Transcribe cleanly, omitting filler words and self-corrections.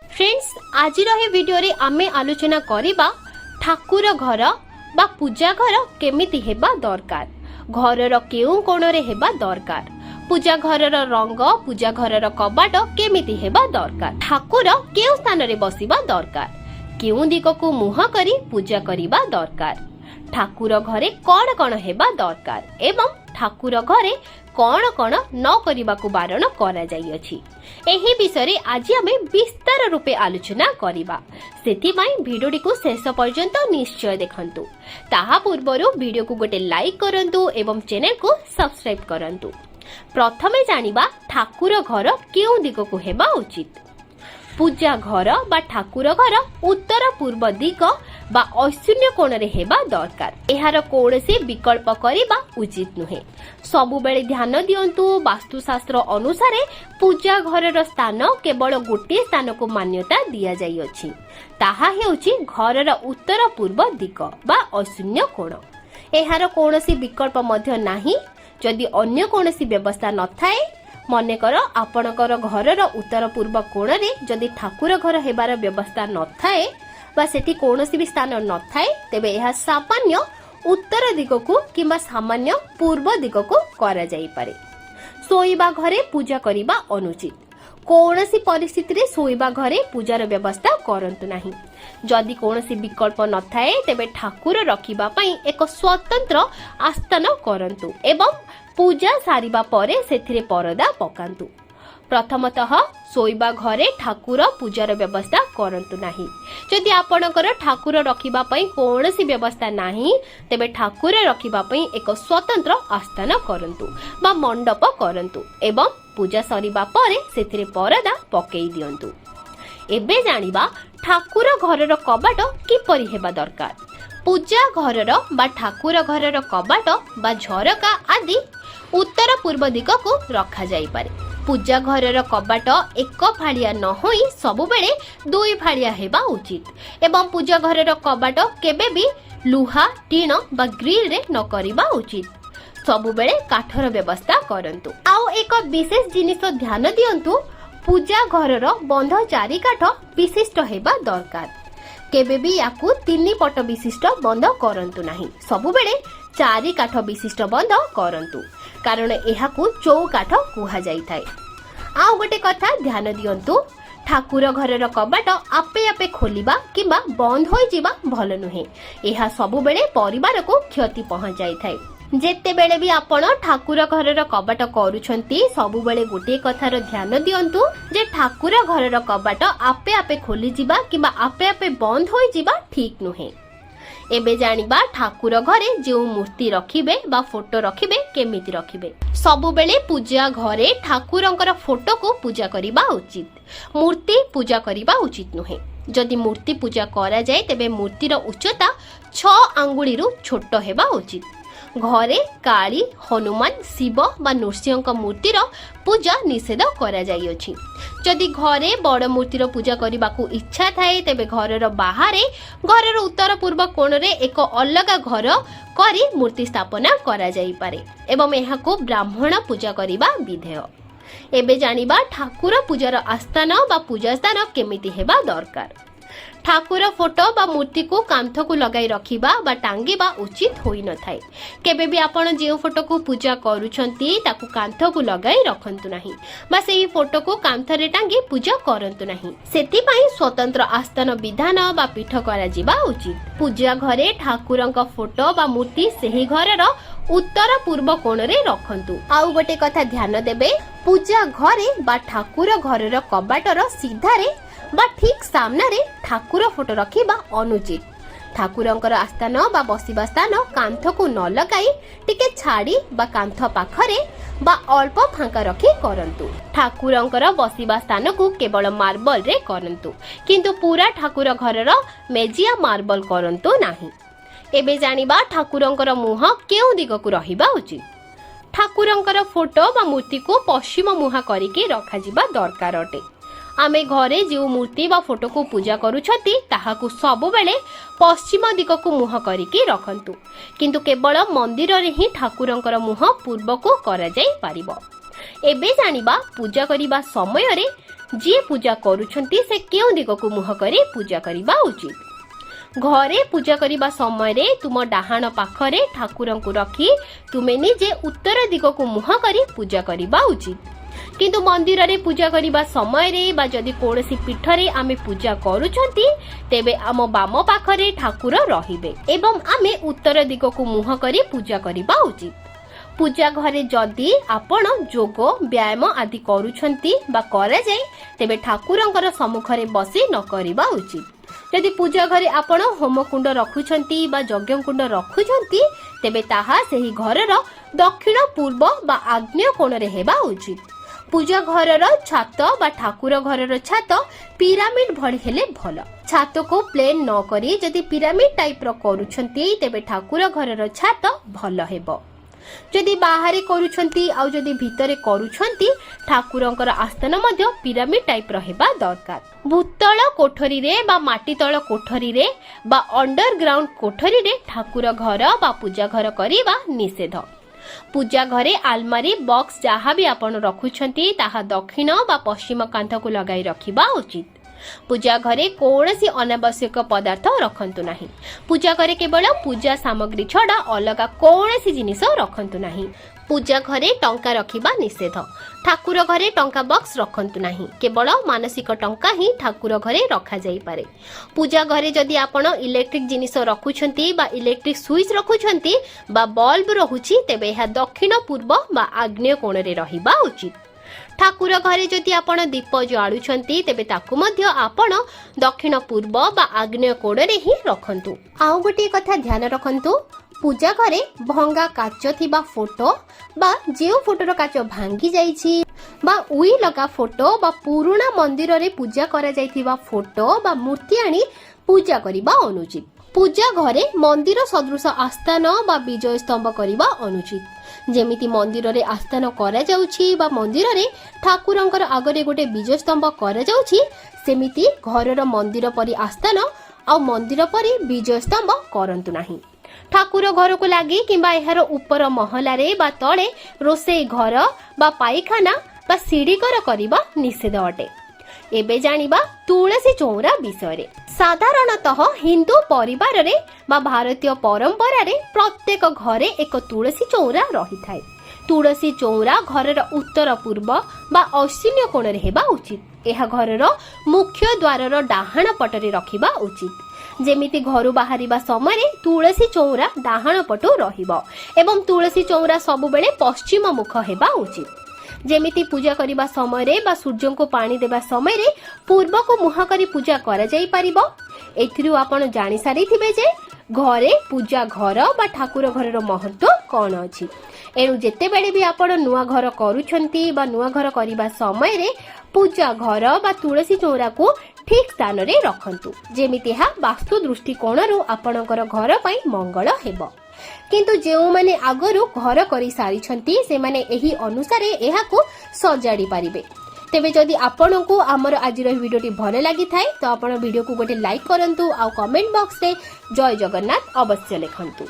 Friends, आज video रे आमे आलोचना करिबा ठाकुर घर बा पूजा घर केमिति हेबा दरकार। घरर केउ कोणरे हेबा दरकार। पूजा घरर रंग, पूजा घरर कबाट केमिति हेबा दरकार। ठाकुर केउ स्थान रे बसिबा दरकार। केउ दिगको मुह करी पूजा करिबा दरकार। ठाकुर घरे कौन कौन हेबा दरकार एवं ठाकुर घरे कौन कौन न करिबाकु बारण करा जाई अछि। एही विषय आज आमे विस्तार रूपे आलोचना करिबा। सेथिमाई भिडियोटी को शेष पर्यंत निश्चय देखंतु। ताहा पूर्वरु भिडियो को गोटे लाइक करंतु एवं चैनल को सब्सक्राइब करंतु। प्रथमे जानिबा ठाकुर घर केउ दिगको हेबा उचित। पूजा घर बा ठाकुर घर उत्तर पूर्व दिग बा ऐशून्य कोण रे हेबा दरकार। एहार कोनोसी विकल्प करिबा उचित नुहे। सबु बेले ध्यान दियंतु, वास्तुशास्त्र अनुसारे पूजा घरर स्थान केवल गोटे स्थान को मान्यता दिया जाई अछि। ताहा हेउची घरर उत्तर पूर्व दिग बा ऐशून्य कोण। एहार कोनोसी विकल्प मध्य नाही। जदि अन्य कोनोसी व्यवस्था नथाए, मनेकर आपणकर घरर उत्तर पूर्व कोण रे जदि ठाकुर घर हेबार व्यवस्था नथाए बा सेठी कोनोसी भी स्थान नथाए, तेबे एहा सामान्य उत्तर दिगको किंबा सामान्य पूर्व दिगको करा जाई पारे। सोईबा घरे पूजा करिबा अनुचित। कोनोसी परिस्थिति रे सोईबा घरे पूजार व्यवस्था करंतु नाही। जदि कोनोसी विकल्प नथाए, तेबे ठाकुर रखिबा पई एक स्वतंत्र आस्थान करंतु एवं पूजा सारिबा परे सेथिरे परदा पकांतु। प्रथमतः सोईबा घरे ठाकुर पूजार व्यवस्था करंतु नाही। जदि आपणकर ठाकुर रखिबा पई कोनोसी व्यवस्था नाही, तेबे ठाकुर रखिबा पई एक स्वतंत्र आस्थान करंतु बा मंडप करंतु एवं पूजा सरिबा परे सेथिरे परदा पकेई दियंतु। एबे जानिबा ठाकुर घरर कबाट किपरि हेबा दरकार। पूजा घरर बा ठाकुर घरर कबाट बा झरका आदि उत्तर पूर्व दिग को रखा जाई पारे। पूजा घरर कबाट एक फाड़िया न होई सबु बेले दुई फाड़िया हेबा उचित एवं पूजा घरर कबाट केबे भी लुहा, टीण बा ग्रिल रे न करिबा उचित। सबु बेले काठर व्यवस्था करंतु। आउ एक विशेष जिनिस ध्यान दियंतु, पूजा घरर बंध चारि काठ विशिष्ट हेबा दरकार। केबे भी याकू तीन पट विशिष्ट बंध करंतु नाही। सबु बेले चारि काठ विशिष्ट बंध करंतु, कारण एहाकू चौकाठ कुहा जाई थाए। आउ गोटे कथा ध्यान दियंतु, ठाकुर घरर कबाट आपे आपे खोलिबा किंबा बंद होई जिबा भल नुहे। एहा सबु बेले परिवार को क्षति पहुंचाई थाए। जेते बेले भी आपण ठाकुर घरर कबाट करूछंती, सबु बेले गोटे कथार ध्यान दियंतु जे ठाकुर घरर कबाट आपे आपे खोली जिबा किंबा आपे आपे बंद होई जिबा ठीक नुहे। एबे जानिबा ठाकुर घरे जो मूर्ति रखिबे बा फोटो रखिबे केमिति रखिबे। सबु बेले पूजा घरे ठाकुरंकर फोटो को पूजा करिबा उचित। मूर्ति पूजा करिबा उचित नुहे। जदि मूर्ति पूजा करा जाए, तेबे मूर्तिर उच्चता 6 आंगुळीरु छोट हेबा उचित। घरे काली, हनुमान, शिव बा नृसिंह मूर्तिर पूजा निषेध करा जाई अछि। जदि घरे बड़ मूर्तिर पूजा करबाकू इच्छा थाए, तेबे घरर बाहरे घरर उत्तर पूर्व कोण रे एक अलग घर करी मूर्ति स्थापना करा जाई पारे एवं एहाकू ब्राह्मण पूजा करिबा विधेय। एबे जानिबा ठाकुर पूजार आस्थान बा पूजा स्थान केमिति हेबा दरकार। ठाकुर फोटो बा मूर्ति को कांथ को लगाई रखिबा बा टांगिबा उचित होई न थाए। केबे भी आपण जे फोटो को पूजा करूछंती ताकू कांथ को लगाई रखंतु नाही बा सेही फोटो को कांथ रे टांगी पूजा करंतु नाही। सेति स्वतंत्र आस्थान विधान बा पीठ करा जिबा उचित। पूजा घरे ठाकुरंक फोटो बा मूर्ति सेही घरर उत्तर पूर्व कोण रे रखंतु। आउ गोटे कथा ध्यान देबे, पूजा घरे बा ठाकुर घरर कबाटर सीधारे बा ठीक सामने रे ठाकुर फोटो रखिबा अनुचित। ठाकुरंकर आस्थान बा बसिबा स्थान कांथ को न लगाई टिके छाड़ी बा कांथ पाखरे बा अल्प फांका रखी करंतु। ठाकुरंकर बसिबा स्थान को केवल मार्बल रे करंतु, किंतु पूरा ठाकुर घरर मेजिया मार्बल करंतु नाही। एबे जानिबा ठाकुरंकर मुह केउ दिग को रहिबा उचित। ठाकुरंकर फोटो बा मूर्ति को पश्चिम मुहा करिके रखा जिबा दरकार अटे। आमे घरे जो मूर्ति बा फोटो को पूजा करूछती ताहाकू सबु बेले पश्चिम दिग को मुह करिके रखंतु, किंतु केवल मंदिर रे ही ठाकुरंकर मुह पूर्व को करा जाई पारिबो। एबे जानिबा पूजा करिबा समय रे जी पूजा करूछंती से केउ दिग को मुह करी पूजा करिबा उचित। घरे पूजा करिबा समय रे तुम डाहाण पाखरे ठाकुरंकु रखी तुमे निजे उत्तर दिग को मुह करी पूजा करिबा उचित। किंतु मंदिर रे पूजा करिबा समय रे बा जदि कोनोसी पीठ रे आमे पूजा करूछंती तेबे आम बाम पाखरे ठाकुर रहिबे एवं आमे उत्तर दिग को मुह करी पूजा करिबा उचित। पूजा घरे जदि आपण जोग व्यायाम आदि करूछंती बा करे जाय तेबे ठाकुरंकर सम्मुखरे बसी न करिबा उचित। यदि पूजा घरे आपण होमकुंड रखुछंती बा यज्ञकुंड रखुछंती तेबे ताहा सेही घरर दक्षिण पूर्व बा आग्नेय कोण रे हेबा उचित। पूजा घरर छात बा ठाकुर घरर छात पिरामिड भଳି हेले भल। छात को प्लेन न करी जदि पिरामिड टाइप रो करूछंती तेबे ठाकुर घरर छात भल हेबो। जदि बाहरे करूछंती आउ जदि भितरे करूछंती ठाकुरंकर आस्थान मध्य पिरामिड टाइप रहेबा दरकार। भूतल कोठरी रे बा माटी तळ कोठरी रे बा अंडरग्राउंड कोठरी रे ठाकुर घर बा पूजा घर करिबा निषेध। पूजा घरे आलमारी बॉक्स जहाँ भी आपण रखुछंती ताहा दक्षिण बा पश्चिम कांथ को लगाई रखिबा उचित। पूजा घरे कौनसी अनावश्यक पदार्थ रखंतु नाही। पूजा घरे केवल पूजा सामग्री छड़ा अलगा कौनसी जिनिस रखंतु नाही। पूजा घरे टंका रखिबा निषेध। ठाकुर घरे टंका बॉक्स रखंतु नाही। केवल मानसिक टंका ही ठाकुर घरे रखा जाई पारे। पूजा घरे जदि आपण इलेक्ट्रिक जिनिस रखुछंती बा इलेक्ट्रिक स्विच रखुछंती बा बल्ब रहुछि तेबे एहा दक्षिण पूर्व बा आग्नेय कोण रे रहिबा उचित। ठाकुर घरे जदि आपण दीप जाळुछंती तेबे ताकु मध्य आपण दक्षिण पूर्व बा आग्नेय कोण रे ही रखंतु। आउ गोटे कथा ध्यान रखंतु, पूजा घरे भंगा काच थिबा फोटो बा जेउ फोटोर काच भांगी जाईछि बा उई लगा फोटो बा पुराना मंदिर रे पूजा करा जाईथिबा फोटो बा मूर्ति आनी पूजा करिबा अनुचित। पूजा घरे मंदिर सदृश आस्थान बा विजय स्तंभ करिबा अनुचित। जेमिति मंदिर रे आस्थान करा जाउछि बा मंदिर रे ठाकुरंकर आगरे गोटे विजय स्तंभ करा जाउछि सेमिति घरर मंदिर परि आस्थान आ मंदिर परि विजय स्तंभ करंतु नाही। ठाकुर घर को लागी किंबा एहार ऊपर महला रे बा तळे रोसे घर बा पाइखाना बा सीढ़ी घर करिबा निषेध अटे। एबे जानिबा तुलसी चौरा विषय। साधारणतः हिंदू परिवार रे बा भारतीय परंपरा रे प्रत्येक घरे एक तुलसी चौरा रही थाए। तुलसी चौरा घरर उत्तर पूर्व बा अश्विन्य कोण रे हेबा उचित। एहा घरर मुख्य द्वारर डाहाण पटरे रखिबा उचित। जेमिति घरु बाहरिबा समय तुलसी चौरा डाहाण पटु रहिबो एवं तुलसी चौरा सबु बेले पश्चिम मुख हेबा उचित। जेमिति पूजा करिबा समय रे बा सूर्य को पानी देबा समय रे पूर्व को मुह करी पूजा करा जाई परिबो। एथिरु आपण जानि सारिथिबे जे घरे पूजा घर बा ठाकुर घरर महत्व कोन अछि। एनु जेते बेले भी आपण नुआ घर करूछंती बा नुआ घर करिबा समय रे पूजा घर बा तुलसी चौरा को ठीक स्थान रे रखंतु जेमिति हा वास्तु दृष्टिकोणरु आपणकर घर पई मंगल हेबो। किंतु जेउ माने आगरु घर करी सारिछंती से माने एही अनुसारे एहा को सजाडी पारिबे। तेबे जदि आपनकु हमर आजिर वीडियोटी भले लागि थाए तो आपण वीडियो को गोटे लाइक करंतु आ कमेंट बॉक्स रे जय जगन्नाथ अवश्य लिखंतु।